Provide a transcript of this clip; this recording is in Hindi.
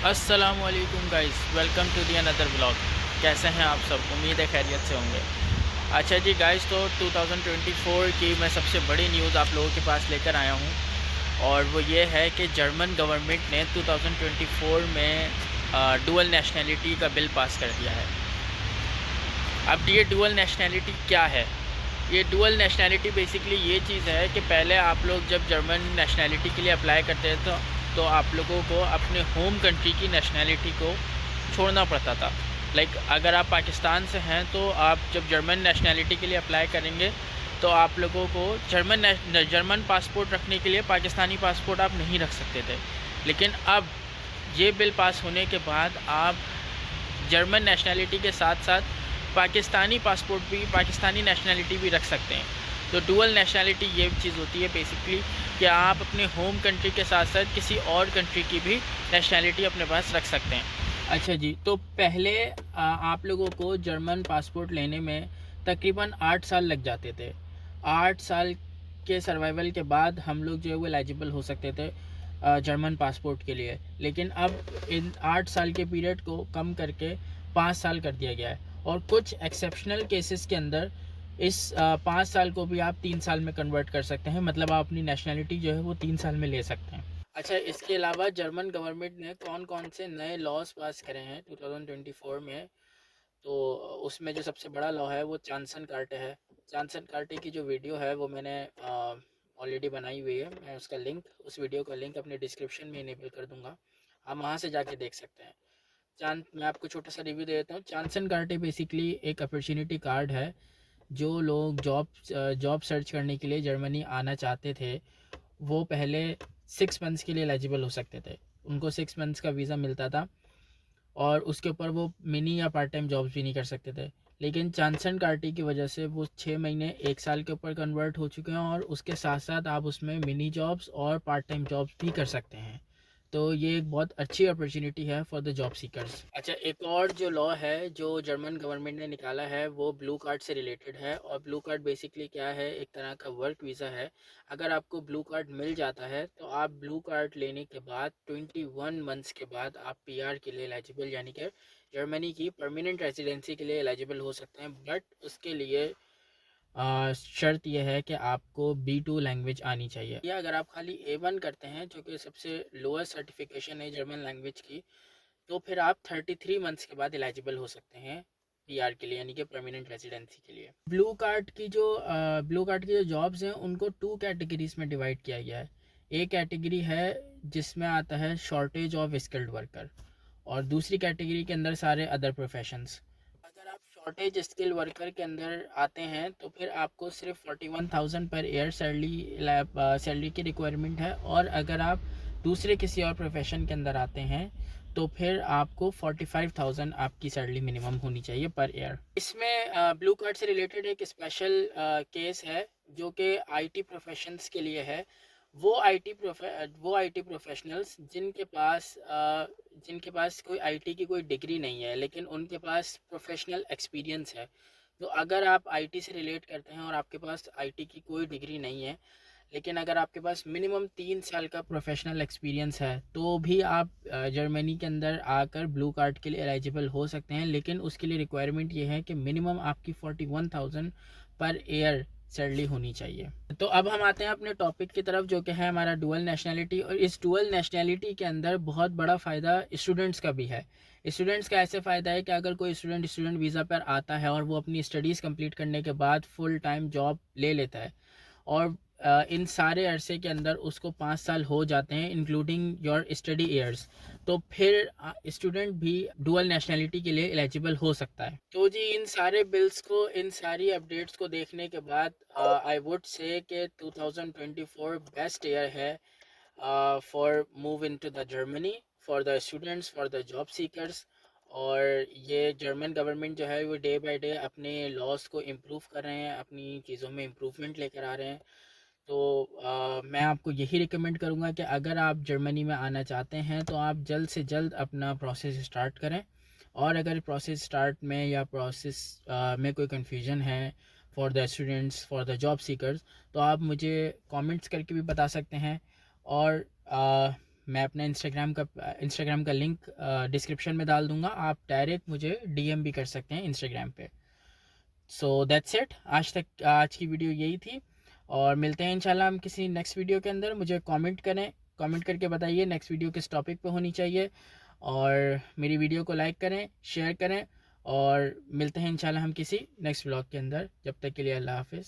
अस्सलामुअलैकुम guys, welcome to the another vlog. कैसे हैं आप सब? उम्मीद है खैरियत से होंगे। अच्छा जी गाइस, तो 2024 की मैं सबसे बड़ी न्यूज़ आप लोगों के पास लेकर आया हूँ, और वो ये है कि जर्मन गवर्नमेंट ने 2024 में डुअल नेशनलिटी का बिल पास कर दिया है। अब ये डुअल नेशनलिटी क्या है? ये डुअल नेशनलिटी बेसिकली ये चीज़ है कि पहले आप लोग जब जर्मन नेशनलिटी के लिए अप्लाई करते थे तो आप लोगों को अपने होम कंट्री की नेशनलिटी को छोड़ना पड़ता था। लाइक अगर आप पाकिस्तान से हैं तो आप जब जर्मन नेशनलिटी के लिए अप्लाई करेंगे तो आप लोगों को जर्मन पासपोर्ट रखने के लिए पाकिस्तानी पासपोर्ट आप नहीं रख सकते थे। लेकिन अब ये बिल पास होने के बाद आप जर्मन नेशनलिटी के साथ साथ पाकिस्तानी पासपोर्ट भी, पाकिस्तानी नेशनलिटी भी रख सकते हैं। तो डुअल नेशनलिटी ये चीज़ होती है बेसिकली कि आप अपने होम कंट्री के साथ साथ किसी और कंट्री की भी नेशनलिटी अपने पास रख सकते हैं। अच्छा जी, तो पहले आप लोगों को जर्मन पासपोर्ट लेने में तकरीबन 8 साल लग जाते थे। 8 साल के सर्वाइवल के बाद हम लोग जो है वो एलिजिबल हो सकते थे जर्मन पासपोर्ट के लिए। लेकिन अब इन 8 साल के पीरियड को कम करके 5 साल कर दिया गया है, और कुछ एक्सेप्शनल केसेस के अंदर इस 5 साल को भी आप 3 साल में कन्वर्ट कर सकते हैं। मतलब आप अपनी नेशनलिटी जो है वो 3 साल में ले सकते हैं। अच्छा, इसके अलावा जर्मन गवर्नमेंट ने कौन कौन से नए लॉज पास करे हैं 2024 में, तो उसमें जो सबसे बड़ा लॉ है वो चांसन कार्टे है। चांसन कार्टे की जो वीडियो है वो मैंने ऑलरेडी बनाई हुई है। मैं उसका लिंक, उस वीडियो का लिंक अपने डिस्क्रिप्शन में इनेबल कर दूंगा, आप वहाँ से जाके देख सकते हैं। मैं आपको छोटा सा रिव्यू दे देता हूँ। चांसन कार्टे बेसिकली एक अपॉर्चुनिटी कार्ड है। जो लोग जॉब सर्च करने के लिए जर्मनी आना चाहते थे, वो पहले 6 मंथ्स के लिए एलिजिबल हो सकते थे। उनको 6 मंथ्स का वीज़ा मिलता था, और उसके ऊपर वो मिनी या पार्ट टाइम जॉब्स भी नहीं कर सकते थे। लेकिन चांसन कार्टी की वजह से वो 6 महीने 1 साल के ऊपर कन्वर्ट हो चुके हैं, और उसके साथ साथ आप उसमें मिनी जॉब्स और पार्ट टाइम जॉब्स भी कर सकते हैं। तो ये एक बहुत अच्छी अपॉर्चुनिटी है फॉर द जॉब सीकर्स। अच्छा, एक और जो लॉ है जो जर्मन गवर्नमेंट ने निकाला है वो ब्लू कार्ड से रिलेटेड है। और ब्लू कार्ड बेसिकली क्या है, एक तरह का वर्क वीज़ा है। अगर आपको ब्लू कार्ड मिल जाता है तो आप ब्लू कार्ड लेने के बाद 21 मंथ्स के बाद आप पीआर के लिए एलिजिबल, यानी कि जर्मनी की परमानेंट रेजिडेंसी के लिए एलिजिबल हो सकते हैं। बट उसके लिए शर्त यह है कि आपको B2 लैंग्वेज आनी चाहिए, या अगर आप खाली A1 करते हैं जो कि सबसे लोएस्ट सर्टिफिकेशन है जर्मन लैंग्वेज की, तो फिर आप 33 मंथ्स के बाद एलिजिबल हो सकते हैं पीआर के लिए, यानी कि परमानेंट रेजिडेंसी के लिए। ब्लू कार्ड की जो जॉब्स हैं उनको 2 कैटेगरीज में डिवाइड किया गया है। एक कैटेगरी है जिसमें आता है शॉर्टेज ऑफ स्किल्ड वर्कर, और दूसरी कैटेगरी के अंदर सारे अदर प्रोफेशंस। अगर आप शॉर्टेज स्किल वर्कर के अंदर आते हैं तो फिर आपको सिर्फ 41,000 पर ईयर सैलरी की रिक्वायरमेंट है। और अगर आप दूसरे किसी और प्रोफेशन के अंदर आते हैं तो फिर आपको 45,000 आपकी सैलरी मिनिमम होनी चाहिए पर ईयर। इसमें ब्लू कार्ड से रिलेटेड एक स्पेशल केस है जो कि आईटी प्रोफेशंस के लिए है। वो आईटी प्रोफेशनल्स जिनके पास कोई आईटी की कोई डिग्री नहीं है लेकिन उनके पास प्रोफेशनल एक्सपीरियंस है। तो अगर आप आईटी से रिलेट करते हैं और आपके पास आईटी की कोई डिग्री नहीं है, लेकिन अगर आपके पास मिनिमम 3 साल का प्रोफेशनल एक्सपीरियंस है, तो भी आप जर्मनी के अंदर आकर ब्लू कार्ड के लिए एलिजिबल हो सकते हैं। लेकिन उसके लिए रिक्वायरमेंट ये है कि मिनिमम आपकी 41,000 पर ईयर सैलरी होनी चाहिए। तो अब हम आते हैं अपने टॉपिक की तरफ, जो कि है हमारा डुअल नेशनैलिटी। और इस डुअल नेशनैलिटी के अंदर बहुत बड़ा फ़ायदा स्टूडेंट्स का भी है। स्टूडेंट्स का ऐसे फ़ायदा है कि अगर कोई स्टूडेंट वीज़ा पर आता है और वो अपनी स्टडीज़ कंप्लीट करने के बाद फुल टाइम जॉब ले लेता है, और इन सारे अरसे के अंदर उसको 5 साल हो जाते हैं इंक्लूडिंग योर स्टडी ईयर्स, तो फिर स्टूडेंट भी डुअल नेशनलिटी के लिए एलिजिबल हो सकता है। तो जी, इन सारे बिल्स को, इन सारी अपडेट्स को देखने के बाद आई वुड से कि 2024 बेस्ट ईयर है for move into the Germany, for the students, for the job seekers. और ये जर्मन गवर्नमेंट जो है वो डे बाय डे अपने लॉज को इम्प्रूव कर रहे हैं, अपनी चीज़ों में इम्प्रूवमेंट लेकर आ रहे हैं। तो मैं आपको यही रिकमेंड करूँगा कि अगर आप जर्मनी में आना चाहते हैं तो आप जल्द से जल्द अपना प्रोसेस स्टार्ट करें। और अगर प्रोसेस स्टार्ट में या प्रोसेस में कोई कन्फ्यूजन है for the students, for the job seekers, तो आप मुझे कमेंट्स करके भी बता सकते हैं। और मैं अपना इंस्टाग्राम का लिंक डिस्क्रिप्शन में डाल दूँगा, आप डायरेक्ट मुझे डीएम भी कर सकते हैं इंस्टाग्राम पे। सो दैट्स इट, आज की वीडियो यही थी, और मिलते हैं इंशाल्लाह हम किसी नेक्स्ट वीडियो के अंदर। मुझे कमेंट करके बताइए नेक्स्ट वीडियो किस टॉपिक पे होनी चाहिए, और मेरी वीडियो को लाइक करें, शेयर करें, और मिलते हैं इंशाल्लाह हम किसी नेक्स्ट व्लॉग के अंदर। जब तक के लिए अल्लाह हाफिज़।